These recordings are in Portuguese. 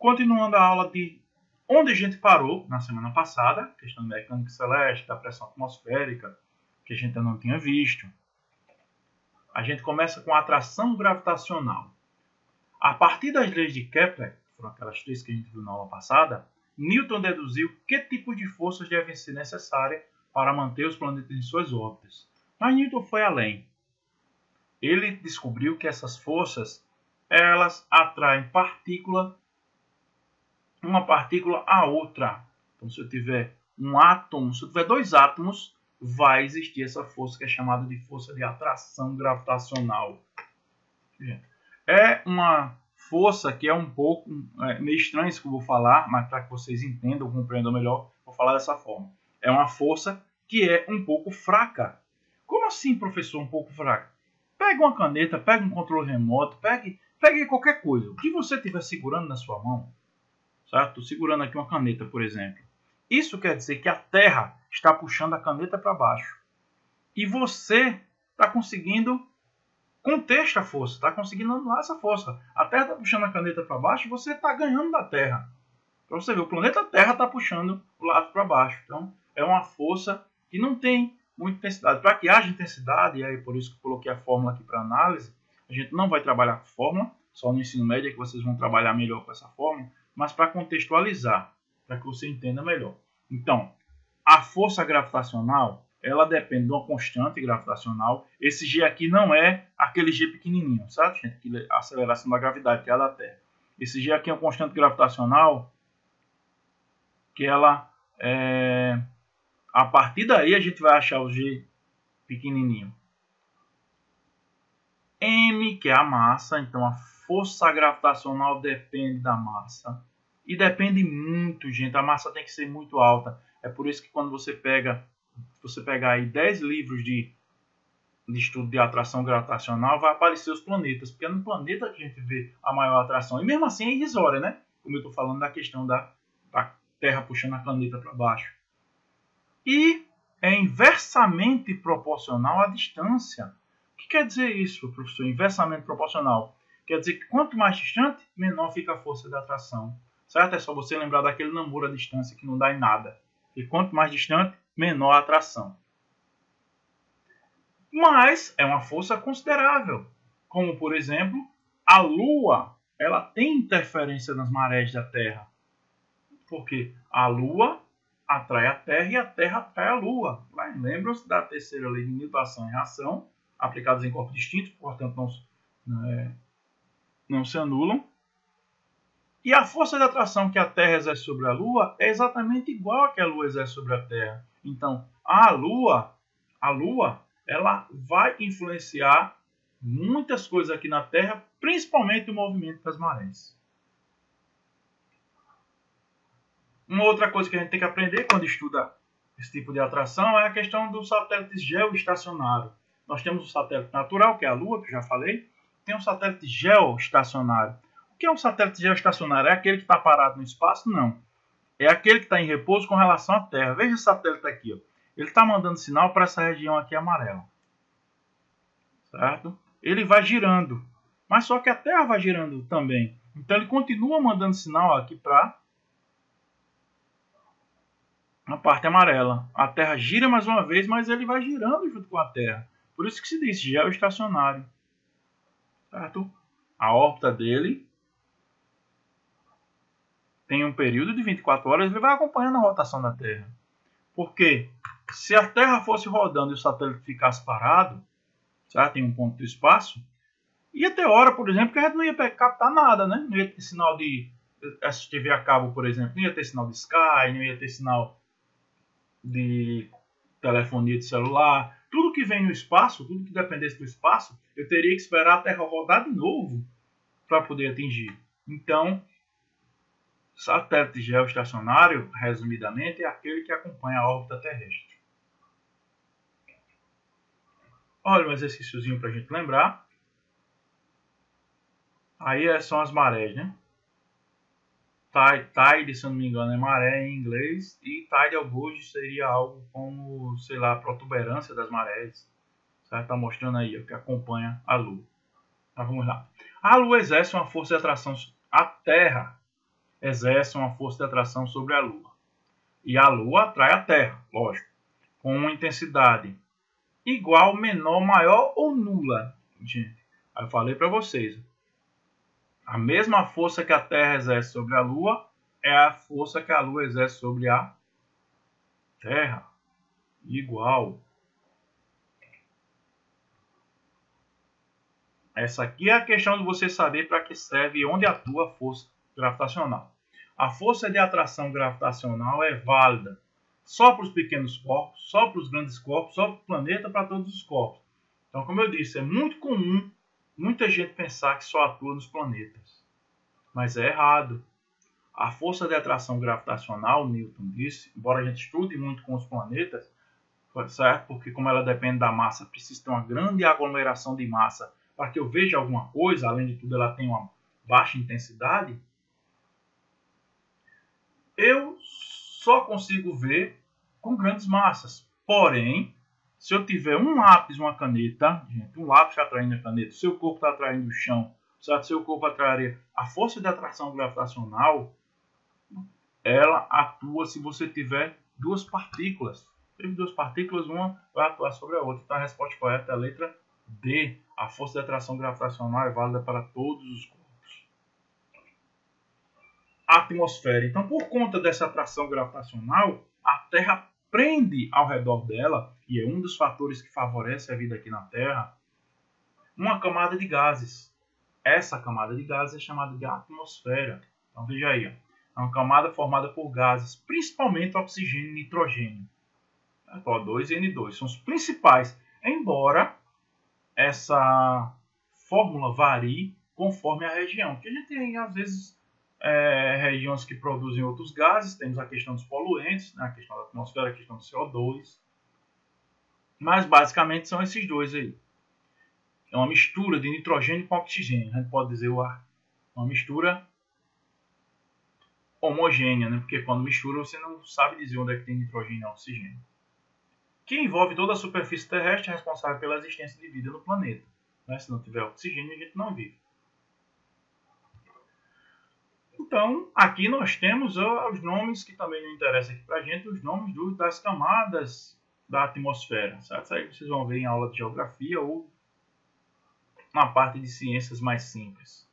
Continuando a aula de onde a gente parou na semana passada, questão de mecânica celeste, da pressão atmosférica, que a gente ainda não tinha visto. A gente começa com a atração gravitacional. A partir das leis de Kepler, que foram aquelas três que a gente viu na aula passada, Newton deduziu que tipo de forças devem ser necessárias para manter os planetas em suas órbitas. Mas Newton foi além. Ele descobriu que essas forças, elas atraem uma partícula a outra. Então, se eu tiver um átomo, se eu tiver dois átomos, vai existir essa força que é chamada de força de atração gravitacional. É uma força que é um pouco meio estranho isso que eu vou falar, mas para que vocês entendam, compreendam melhor, vou falar dessa forma. É uma força que é um pouco fraca. Como assim, professor, um pouco fraca? Pegue uma caneta, pegue um controle remoto, pegue qualquer coisa. O que você estiver segurando na sua mão, certo? Estou segurando aqui uma caneta, por exemplo. Isso quer dizer que a Terra está puxando a caneta para baixo. E você está conseguindo conter esta força, está conseguindo anular essa força. A Terra está puxando a caneta para baixo e você está ganhando da Terra. Para você ver, o planeta Terra está puxando o lado para baixo. Então, é uma força que não tem muita intensidade. Para que haja intensidade, e aí por isso que eu coloquei a fórmula aqui para análise, a gente não vai trabalhar com fórmula, só no ensino médio é que vocês vão trabalhar melhor com essa fórmula, mas para contextualizar, para que você entenda melhor. Então, a força gravitacional, ela depende de uma constante gravitacional. Esse G aqui não é aquele G pequenininho, certo, gente? A aceleração da gravidade, que é a da Terra. Esse G aqui é uma constante gravitacional que ela a partir daí a gente vai achar o G pequenininho. M, que é a massa, então a força gravitacional depende da massa. E depende muito, gente, a massa tem que ser muito alta. É por isso que quando você pegar aí 10 livros de estudo de atração gravitacional, vai aparecer os planetas, porque é no planeta que a gente vê a maior atração. E mesmo assim é irrisória, né? Como eu estou falando da questão da Terra puxando a caneta para baixo. E é inversamente proporcional à distância. O que quer dizer isso, professor? Inversamente proporcional. Quer dizer que quanto mais distante, menor fica a força de atração. Certo? É só você lembrar daquele namoro à distância que não dá em nada. E quanto mais distante, menor a atração. Mas é uma força considerável. Como, por exemplo, a Lua, ela tem interferência nas marés da Terra. Porque a Lua atrai a Terra e a Terra atrai a Lua. Lembram-se da terceira lei de Newton, ação e reação, aplicadas em corpos distintos, portanto não se anulam. E a força de atração que a Terra exerce sobre a Lua é exatamente igual a que a Lua exerce sobre a Terra. Então, a Lua, ela vai influenciar muitas coisas aqui na Terra, principalmente o movimento das marés. Uma outra coisa que a gente tem que aprender quando estuda esse tipo de atração é a questão dos satélites geoestacionários. Nós temos o satélite natural, que é a Lua, que eu já falei. Tem um satélite geoestacionário. O que é um satélite geoestacionário? É aquele que está parado no espaço? Não. É aquele que está em repouso com relação à Terra. Veja esse satélite aqui. Ó. Ele está mandando sinal para essa região aqui amarela. Certo? Ele vai girando. Mas só que a Terra vai girando também. Então ele continua mandando sinal aqui para a parte amarela. A Terra gira mais uma vez, mas ele vai girando junto com a Terra. Por isso que se diz geoestacionário. Certo? A órbita dele tem um período de 24 horas, ele vai acompanhando a rotação da Terra. Porque se a Terra fosse rodando e o satélite ficasse parado, certo? Em um ponto do espaço, ia ter hora, por exemplo, que a gente não ia captar nada, né? Não ia ter sinal de TV a cabo, por exemplo, não ia ter sinal de Sky, não ia ter sinal de telefonia de celular. Tudo que vem no espaço, tudo que dependesse do espaço, eu teria que esperar a Terra rodar de novo para poder atingir. Então, satélite geoestacionário, resumidamente, é aquele que acompanha a órbita terrestre. Olha um exercíciozinho para a gente lembrar. Aí são as marés, né? Tide, se eu não me engano, é maré em inglês. E tidal boost seria algo como, sei lá, protuberância das marés. Certo? Está mostrando aí o que acompanha a Lua. Tá, vamos lá. A Lua exerce uma força de atração à Terra exerce uma força de atração sobre a Lua. E a Lua atrai a Terra, lógico, com uma intensidade igual, menor, maior ou nula. Gente, aí eu falei para vocês, a mesma força que a Terra exerce sobre a Lua é a força que a Lua exerce sobre a Terra. Igual. Essa aqui é a questão de você saber para que serve e onde atua a força gravitacional. A força de atração gravitacional é válida só para os pequenos corpos, só para os grandes corpos, só para o planeta, para todos os corpos. Então, como eu disse, é muito comum muita gente pensar que só atua nos planetas. Mas é errado. A força de atração gravitacional, Newton disse, embora a gente estude muito com os planetas, certo? Porque como ela depende da massa, precisa ter uma grande aglomeração de massa para que eu veja alguma coisa. Além de tudo, ela tem uma baixa intensidade. Eu só consigo ver com grandes massas. Porém, se eu tiver um lápis, uma caneta, gente, um lápis atraindo a caneta, seu corpo está atraindo o chão, certo? Seu corpo atrairia a força de atração gravitacional, ela atua se você tiver duas partículas. Teve duas partículas, uma vai atuar sobre a outra. Então a resposta correta é a letra D. A força de atração gravitacional é válida para todos os corpos. A atmosfera. Então, por conta dessa atração gravitacional, a Terra prende ao redor dela, e é um dos fatores que favorece a vida aqui na Terra, uma camada de gases. Essa camada de gases é chamada de atmosfera. Então veja aí, ó. É uma camada formada por gases, principalmente oxigênio e nitrogênio. O2 e N2 são os principais, embora essa fórmula varie conforme a região. Porque a gente tem, às vezes, regiões que produzem outros gases, temos a questão dos poluentes, né? A questão da atmosfera, a questão do CO2. Mas, basicamente, são esses dois aí. É uma mistura de nitrogênio com oxigênio. A gente pode dizer o ar. Uma mistura homogênea, né? Porque quando mistura você não sabe dizer onde é que tem nitrogênio e oxigênio. Que envolve toda a superfície terrestre responsável pela existência de vida no planeta. Né? Se não tiver oxigênio, a gente não vive. Então, aqui nós temos os nomes que também não interessam aqui para a gente, os nomes das camadas da atmosfera. Certo? Isso aí vocês vão ver em aula de geografia ou na parte de ciências mais simples.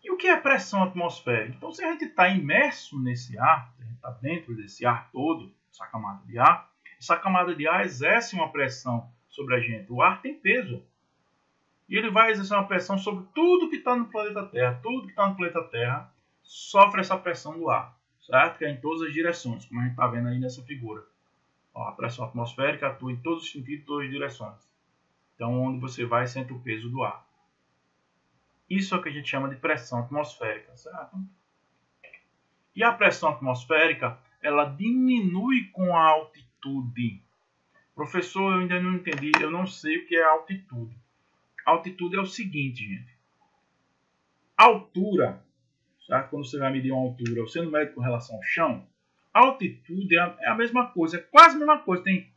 E o que é pressão atmosférica? Então, se a gente está imerso nesse ar, se a gente está dentro desse ar todo, essa camada de ar exerce uma pressão sobre a gente. O ar tem peso. E ele vai exercer uma pressão sobre tudo que está no planeta Terra. Tudo que está no planeta Terra sofre essa pressão do ar, certo? Que é em todas as direções, como a gente está vendo aí nessa figura. Ó, a pressão atmosférica atua em todos os sentidos, em todas as direções. Então, onde você vai, sente o peso do ar. Isso é o que a gente chama de pressão atmosférica, certo? E a pressão atmosférica, ela diminui com a altitude. Professor, eu ainda não entendi, eu não sei o que é altitude. Altitude é o seguinte, gente. Altura, certo? Quando você vai medir uma altura, você não mede com relação ao chão. Altitude é a mesma coisa, é quase a mesma coisa. Tem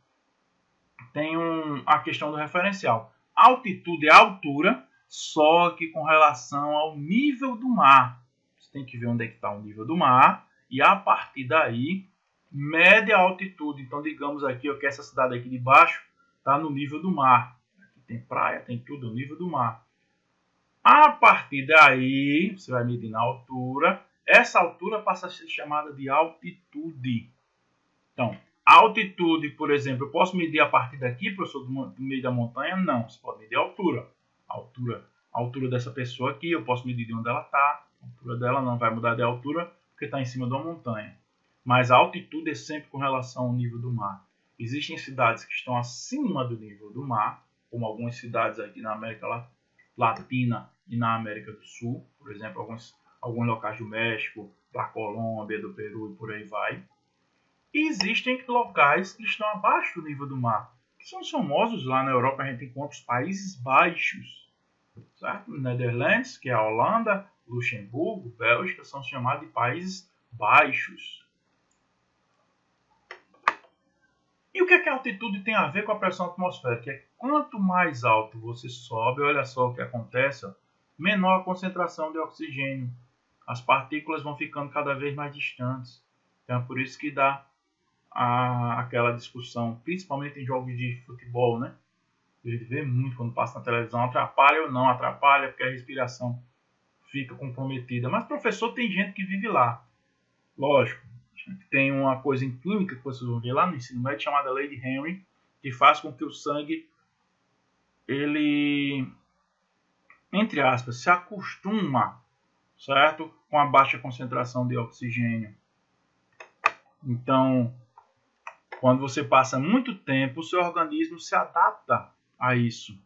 a questão do referencial. Altitude é altura, só que com relação ao nível do mar. Você tem que ver onde é que está o nível do mar e a partir daí mede a altitude. Então, digamos aqui ó, que essa cidade aqui de baixo está no nível do mar. Aqui tem praia, tem tudo no nível do mar. A partir daí, você vai medir na altura. Essa altura passa a ser chamada de altitude. Então, altitude, por exemplo, eu posso medir a partir daqui, professor, do meio da montanha? Não, você pode medir a altura. A altura dessa pessoa aqui, eu posso medir de onde ela está. A altura dela não vai mudar de altura, porque está em cima de uma montanha. Mas a altitude é sempre com relação ao nível do mar. Existem cidades que estão acima do nível do mar, como algumas cidades aqui na América Latina e na América do Sul. Por exemplo, alguns locais do México, da Colômbia, do Peru e por aí vai. E existem locais que estão abaixo do nível do mar, que são famosos. Lá na Europa a gente encontra os Países Baixos, certo? Netherlands, que é a Holanda, Luxemburgo, Bélgica, são chamados de Países Baixos. E o que é que a altitude tem a ver com a pressão atmosférica? É quanto mais alto você sobe, olha só o que acontece, ó, menor a concentração de oxigênio. as partículas vão ficando cada vez mais distantes. Então é por isso que dá aquela discussão, principalmente em jogos de futebol, né? A gente vê muito quando passa na televisão, atrapalha ou não atrapalha, porque a respiração fica comprometida. Mas professor, tem gente que vive lá. Lógico, tem uma coisa em química que vocês vão ver lá no ensino médio chamada lei de Henry, que faz com que o sangue, ele, entre aspas, se acostuma, certo? Com a baixa concentração de oxigênio. Então, quando você passa muito tempo, o seu organismo se adapta a isso.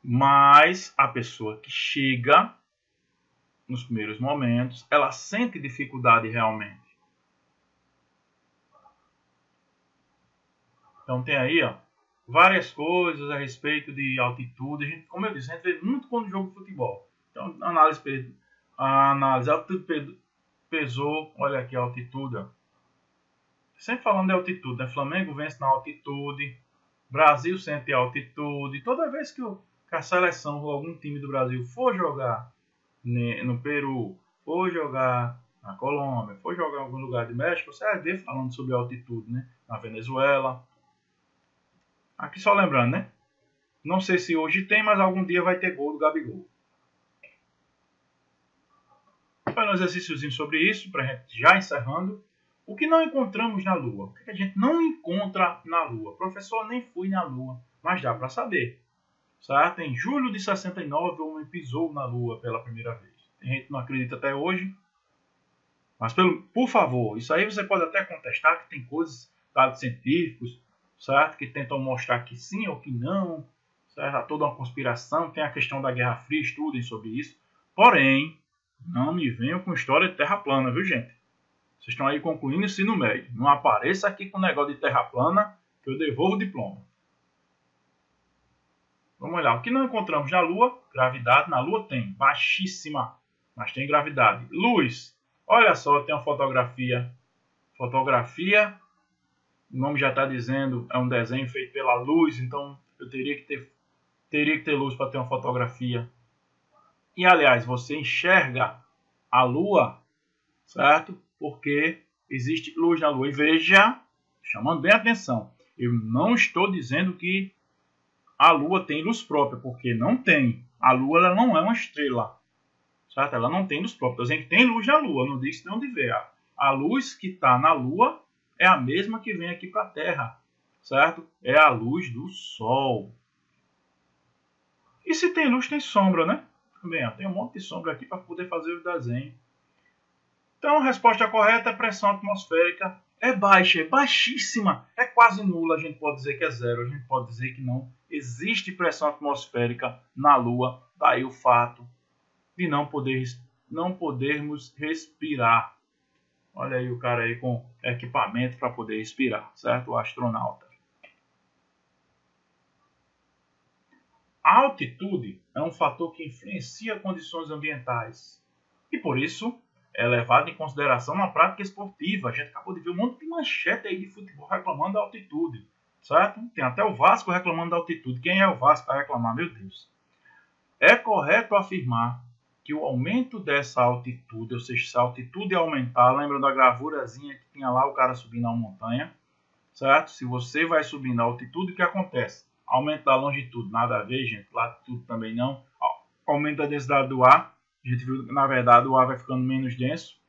Mas a pessoa que chega nos primeiros momentos, ela sente dificuldade realmente. Então tem aí, ó, várias coisas a respeito de altitude. A gente, como eu disse, a gente vê muito quando joga futebol. Então, a análise altitude pesou, olha aqui a altitude, ó. Sempre falando de altitude, né? Flamengo vence na altitude, Brasil sente altitude. Toda vez que a seleção ou algum time do Brasil for jogar no Peru, for jogar na Colômbia, for jogar em algum lugar de México, você vai ver falando sobre altitude, né? Na Venezuela. Aqui só lembrando, né? Não sei se hoje tem, mas algum dia vai ter gol do Gabigol. Para um exercíciozinho sobre isso, para a gente já encerrando. O que não encontramos na Lua? O que a gente não encontra na Lua? Professor, nem fui na Lua, mas dá para saber. Certo? Em julho de 69, o homem pisou na Lua pela primeira vez. Tem gente que não acredita até hoje. Mas, por favor, isso aí você pode até contestar, que tem coisas, dados científicos, certo? Que tentam mostrar que sim ou que não. Certo? Há toda uma conspiração. Tem a questão da Guerra Fria, estudem sobre isso. Porém, não me venham com história de terra plana, viu, gente? Vocês estão aí concluindo o ensino médio. Não apareça aqui com o negócio de terra plana, que eu devolvo o diploma. Vamos olhar. O que não encontramos na Lua? Gravidade. Na Lua tem. Baixíssima. Mas tem gravidade. Luz. Olha só, tem uma fotografia. Fotografia. O nome já está dizendo. É um desenho feito pela luz. Então, eu teria que ter luz para ter uma fotografia. E, aliás, você enxerga a Lua, certo? Porque existe luz na Lua. E veja, chamando bem a atenção, eu não estou dizendo que a Lua tem luz própria, porque não tem. A Lua ela não é uma estrela, certo? Ela não tem luz própria. Estou dizendo que tem luz na Lua, não disse de onde vem. A luz que está na Lua é a mesma que vem aqui para a Terra, certo? É a luz do Sol. E se tem luz, tem sombra, né? Também, ó, tem um monte de sombra aqui para poder fazer o desenho. Então, a resposta correta é pressão atmosférica é baixa, é baixíssima, é quase nula. A gente pode dizer que é zero, a gente pode dizer que não existe pressão atmosférica na Lua. Daí o fato de não podermos respirar. Olha aí o cara aí com equipamento para poder respirar, certo? O astronauta. A altitude é um fator que influencia condições ambientais e, por isso, é levado em consideração na prática esportiva. A gente acabou de ver um monte de manchete aí de futebol reclamando da altitude, certo? Tem até o Vasco reclamando da altitude. Quem é o Vasco para reclamar? Meu Deus. É correto afirmar que o aumento dessa altitude, ou seja, se a altitude aumentar, lembra da gravurazinha que tinha lá o cara subindo a montanha, certo? Se você vai subindo a altitude, o que acontece? Aumento da longitude, nada a ver, gente. Latitude também não. Aumenta a densidade do ar. A gente viu que, na verdade, o ar vai ficando menos denso.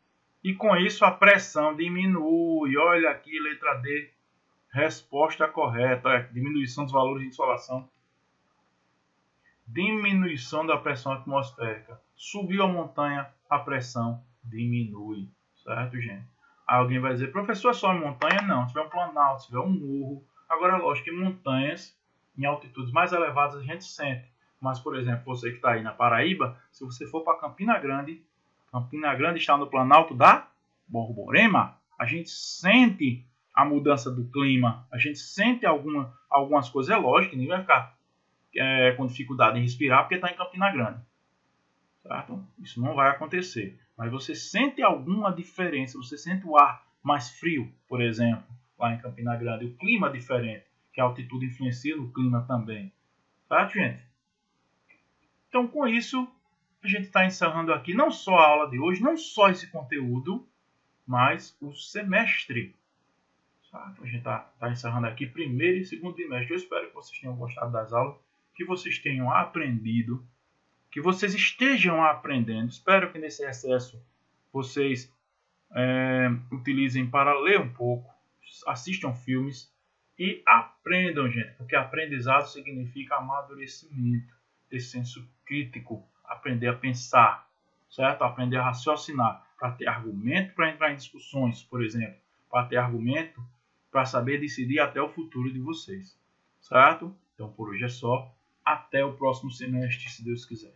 E com isso, a pressão diminui. Olha aqui, letra D. Resposta correta. Olha, diminuição dos valores de insolação. Diminuição da pressão atmosférica. Subiu a montanha, a pressão diminui. Certo, gente? Alguém vai dizer, professor, é só em montanha? Não. Se tiver um planalto, se tiver um morro. Agora, lógico que montanhas, em altitudes mais elevadas, a gente sente. Mas, por exemplo, você que está aí na Paraíba, se você for para Campina Grande está no planalto da Borborema, a gente sente a mudança do clima, a gente sente algumas coisas. É lógico que ninguém vai ficar com dificuldade em respirar porque está em Campina Grande. Certo? Isso não vai acontecer. Mas você sente alguma diferença, você sente o ar mais frio, por exemplo, lá em Campina Grande, o clima diferente, que a altitude influencia no clima também. Certo, gente? Então, com isso, a gente está encerrando aqui não só a aula de hoje, não só esse conteúdo, mas o semestre. Certo? A gente está encerrando aqui primeiro e segundo trimestre. Eu espero que vocês tenham gostado das aulas, que vocês tenham aprendido, que vocês estejam aprendendo. Espero que nesse recesso vocês utilizem para ler um pouco, assistam filmes e aprendam, gente, porque aprendizado significa amadurecimento, ter senso crítico, aprender a pensar, certo? Aprender a raciocinar, para ter argumento para entrar em discussões, por exemplo, para ter argumento para saber decidir até o futuro de vocês, certo? Então por hoje é só, até o próximo semestre, se Deus quiser.